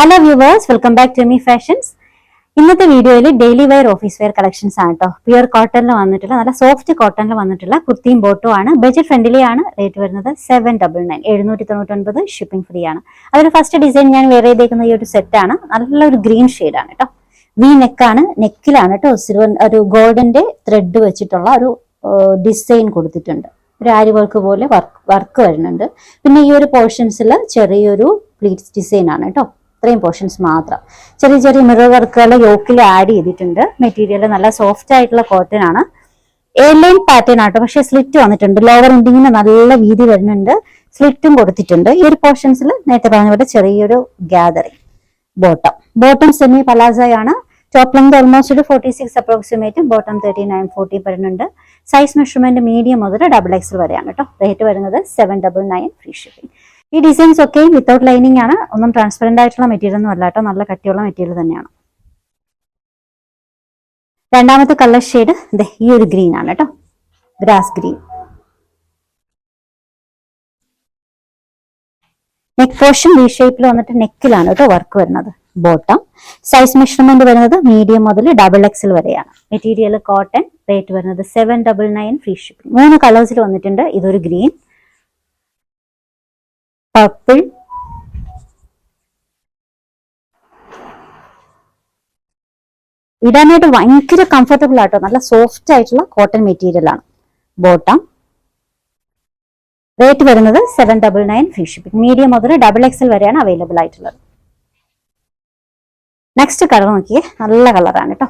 Hello viewers, welcome back to Me Fashions. ഇന്നത്തെ വീഡിയോയിൽ daily wear office wear collections ആണ് കേട്ടോ. പ്യുവർ കോട്ടണിൽ വന്നിട്ടുള്ള നല്ല സോഫ്റ്റ് കോട്ടണിൽ വന്നിട്ടുള്ള കുർത്തിയും ബോട്ടും ആണ്. ബഡ്ജറ്റ് ഫ്രണ്ട്ലി ആണ്. റേറ്റ് വരുന്നത് 799 799 ഷിപ്പിംഗ് ഫ്രീ ആണ്. അതിൽ ഫസ്റ്റ് ഡിസൈൻ ഞാൻ വെയർ ചെയ്തേക്കുന്ന ഈ ഒരു സെറ്റ് ആണ്. നല്ലൊരു ഗ്രീൻ ഷെയ്ഡ് ആണ് കേട്ടോ. വി നെക്ക് ആണ്. നെക്കിലാണ് കേട്ടോ ഒരു ഗോൾഡന്റെ ത്രെഡ് വെച്ചിട്ടുള്ള ഒരു ഡിസൈൻ കൊടുത്തിട്ടുണ്ട്. ഒരു ആരി വർക്ക് പോലെ വർക്ക് വരുന്നുണ്ട്. പിന്നെ ഈ ഒരു പോർഷൻസിൽ ചെറിയൊരു പ്ലീറ്റ്സ് ഡിസൈൻ ആണ് കേട്ടോ. ഇത്രയും പോർഷൻസ് മാത്രം. ചെറിയ ചെറിയ മിറർ വർക്കുകൾ യോക്കിൽ ആഡ് ചെയ്തിട്ടുണ്ട്. മെറ്റീരിയൽ നല്ല സോഫ്റ്റ് ആയിട്ടുള്ള കോട്ടൺ ആണ്. എ ലൈൻ പാറ്റേൺ ആട്ടോ, പക്ഷേ സ്ലിറ്റ് വന്നിട്ടുണ്ട്. ലോവർ എൻഡിങ്ങിന് നല്ല വീതി വരുന്നുണ്ട്. സ്ലിറ്റും കൊടുത്തിട്ടുണ്ട്. ഈ ഒരു പോർഷൻസിൽ നേരത്തെ പറഞ്ഞ പോലെ ചെറിയൊരു ഗ്യാതറിങ്. ബോട്ടം സെമി പലാസയാണ്. ടോപ്പ് ലെങ്ത് ഓൾമോസ്റ്റ് ഒരു 46 അപ്രോക്സിമേറ്റും ബോട്ടം 39-40 വരുന്നുണ്ട്. സൈസ് മെഷർമെന്റ് മീഡിയം മുതൽ XXL വരെയാണ് കേട്ടോ. റേറ്റ് വരുന്നത് 799 ഫ്രീ ഷിപ്പിംഗ്. ഈ ഡിസൈൻസ് ഒക്കെ വിത്തൗട്ട് ലൈനിങ് ആണ്. ഒന്നും ട്രാൻസ്പെറന്റ് ആയിട്ടുള്ള മെറ്റീരിയൽ ഒന്നും അല്ല കേട്ടോ. നല്ല കട്ടിയുള്ള മെറ്റീരിയൽ തന്നെയാണ്. രണ്ടാമത്തെ കളർ ഷെയ്ഡ് ഈ ഒരു ഗ്രീൻ ആണ് കേട്ടോ. Grass green. Neck portion V ഷേപ്പിൽ വന്നിട്ട് നെക്കിലാണ് കേട്ടോ വർക്ക് വരുന്നത്. ബോട്ടം സൈസ് മെഷർമെന്റ് വരുന്നത് മീഡിയം മുതൽ XXL വരെയാണ്. Material cotton. റേറ്റ് വരുന്നത് 799 ഫ്രീ ഷിപ്പിംഗ്. 3 കളേഴ്സിൽ വന്നിട്ടുണ്ട്. ഇതൊരു ഗ്രീൻ, പർപ്പിൾ, ഇടാനായിട്ട് ഭയങ്കര കംഫർട്ടബിൾ ആട്ടോ. നല്ല സോഫ്റ്റ് ആയിട്ടുള്ള കോട്ടൺ മെറ്റീരിയൽ ആണ്. ബോട്ടം റേറ്റ് വരുന്നത് 799 ഫ്രീ ഷിപ്പിംഗ്. മീഡിയം മുതൽ XXL വരെയാണ് അവൈലബിൾ ആയിട്ടുള്ളത്. നെക്സ്റ്റ് കളർ നോക്കിയേ, നല്ല കളറാണ് കേട്ടോ.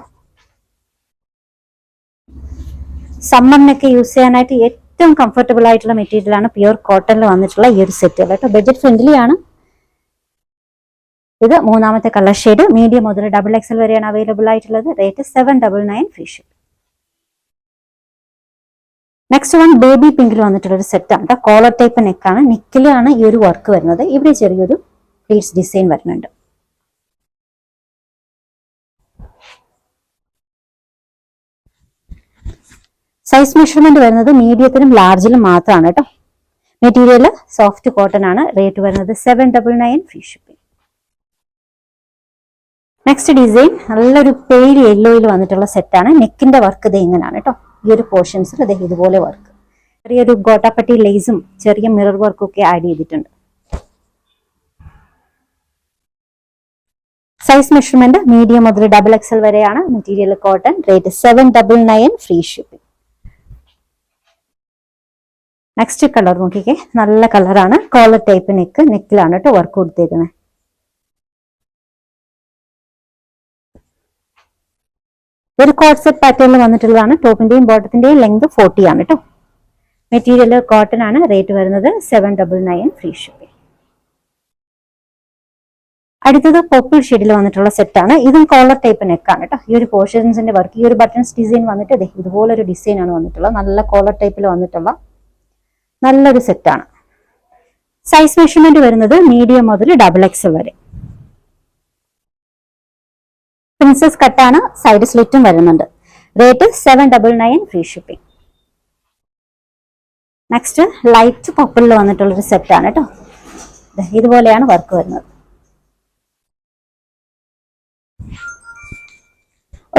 സമ്മറിനൊക്കെ യൂസ് ചെയ്യാനായിട്ട് ഏറ്റവും കംഫർട്ടബിൾ ആയിട്ടുള്ള മെറ്റീരിയൽ ആണ്. പ്യുവർ കോട്ടണിൽ വന്നിട്ടുള്ള ഈ ഒരു സെറ്റ് കേട്ടോ. ബഡ്ജറ്റ് ഫ്രണ്ട്ലി ആണ്. ഇത് മൂന്നാമത്തെ കളർ ഷെയ്ഡ്. മീഡിയം മുതൽ XXL വരെയാണ് അവൈലബിൾ ആയിട്ടുള്ളത്. Rate 799 free shipping. Next one baby പിങ്കിൽ വന്നിട്ടുള്ള ഒരു സെറ്റ് ആണ് കേട്ടോ. കോളർ ടൈപ്പ് നെക്കാണ്. നെക്കിലാണ് ഈ ഒരു വർക്ക് വരുന്നത്. ഇവിടെ ചെറിയൊരു പ്ലീറ്റ്സ് ഡിസൈൻ വരുന്നുണ്ട്. സൈസ് മെഷർമെന്റ് വരുന്നത് മീഡിയത്തിനും ലാർജിലും മാത്രമാണ് കേട്ടോ. മെറ്റീരിയൽ സോഫ്റ്റ് കോട്ടൺ ആണ്. റേറ്റ് വരുന്നത് 799 ഫ്രീ ഷിപ്പിംഗ്. നെക്സ്റ്റ് ഡിസൈൻ നല്ലൊരു പെയിൽ യെല്ലോയിൽ വന്നിട്ടുള്ള സെറ്റാണ്. നെക്കിന്റെ വർക്ക് ഇത് ഇങ്ങനെയാണ് കേട്ടോ. ഈ ഒരു പോർഷൻസിൽ ഇത് ഇതുപോലെ വർക്ക്. ചെറിയൊരു ഗോട്ടാപ്പട്ടി ലേസും ചെറിയ മിറർ വർക്കും ഒക്കെ ആഡ് ചെയ്തിട്ടുണ്ട്. സൈസ് മെഷർമെന്റ് മീഡിയം മുതൽ XXL വരെയാണ്. Material cotton. Rate 799 free shipping. Next colour നോക്കിക്കേ, നല്ല കളറാണ്. കോളർ ടൈപ്പ് നെക്കിലാണ് കേട്ടോ വർക്ക് കൊടുത്തേക്കുന്നത്. ഒരു കോട്ട് സെറ്റ് പാറ്റേണിൽ വന്നിട്ടുള്ളതാണ്. ടോപ്പിന്റെയും ബോട്ടത്തിന്റെയും ലെങ്ത് 40 ആണ് കേട്ടോ. മെറ്റീരിയൽ കോട്ടൺ ആണ്. റേറ്റ് വരുന്നത് 799 ഫ്രീ ഷിപ്പിംഗ്. അടുത്തത് പർപ്പിൾ ഷെയ്ഡിൽ വന്നിട്ടുള്ള സെറ്റാണ്. ഇതും കോളർ ടൈപ്പ് നെക്കാണ് കേട്ടോ. ഈ ഒരു പോർഷൻസിന്റെ വർക്ക്, ഈ ഒരു ബട്ടൺസ് ഡിസൈൻ വന്നിട്ട് ഇതുപോലൊരു ഡിസൈൻ ആണ് വന്നിട്ടുള്ളത്. നല്ല കോളർ ടൈപ്പിൽ വന്നിട്ടുള്ള നല്ലൊരു സെറ്റാണ്. സൈസ് മെഷർമെന്റ് വരുന്നത് മീഡിയം മുതൽ XXL വരെ. പ്രിൻസസ് കട്ടാണ്. സൈഡ് സ്ലിറ്റും വരുന്നുണ്ട്. Rate 799 free shipping. Next light പർപ്പിളിൽ വന്നിട്ടുള്ളൊരു സെറ്റാണ് കേട്ടോ. ഇതുപോലെയാണ് വർക്ക് വരുന്നത്.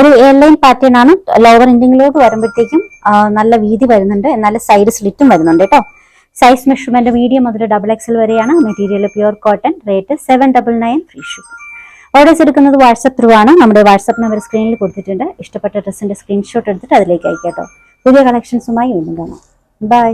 ഒരു എയർലൈൻ പാറ്റേൺ ആണ്. ലോവർ എൻഡിങ്ങിലോട്ട് വരുമ്പോഴത്തേക്കും നല്ല വീതി വരുന്നുണ്ട്. എന്നാൽ സൈഡ് സ്ലിറ്റും വരുന്നുണ്ട് കേട്ടോ. സൈസ് മെഷർമെന്റ് മീഡിയം മുതൽ XXL വരെയാണ്. Material pure cotton. Rate 799 free shipping. Orders എടുക്കുന്നത് വാട്സ്ആപ്പ് ത്രൂ ആണ്. നമ്മുടെ വാട്സ്ആപ്പ് നമ്പർ സ്ക്രീനിൽ കൊടുത്തിട്ടുണ്ട്. ഇഷ്ടപ്പെട്ട ഡ്രസ്സിന്റെ സ്ക്രീൻഷോട്ട് എടുത്തിട്ട് അതിലേക്ക് അയക്കാം കേട്ടോ. പുതിയ കളക്ഷൻസുമായി വീണ്ടും കാണാം. ബൈ.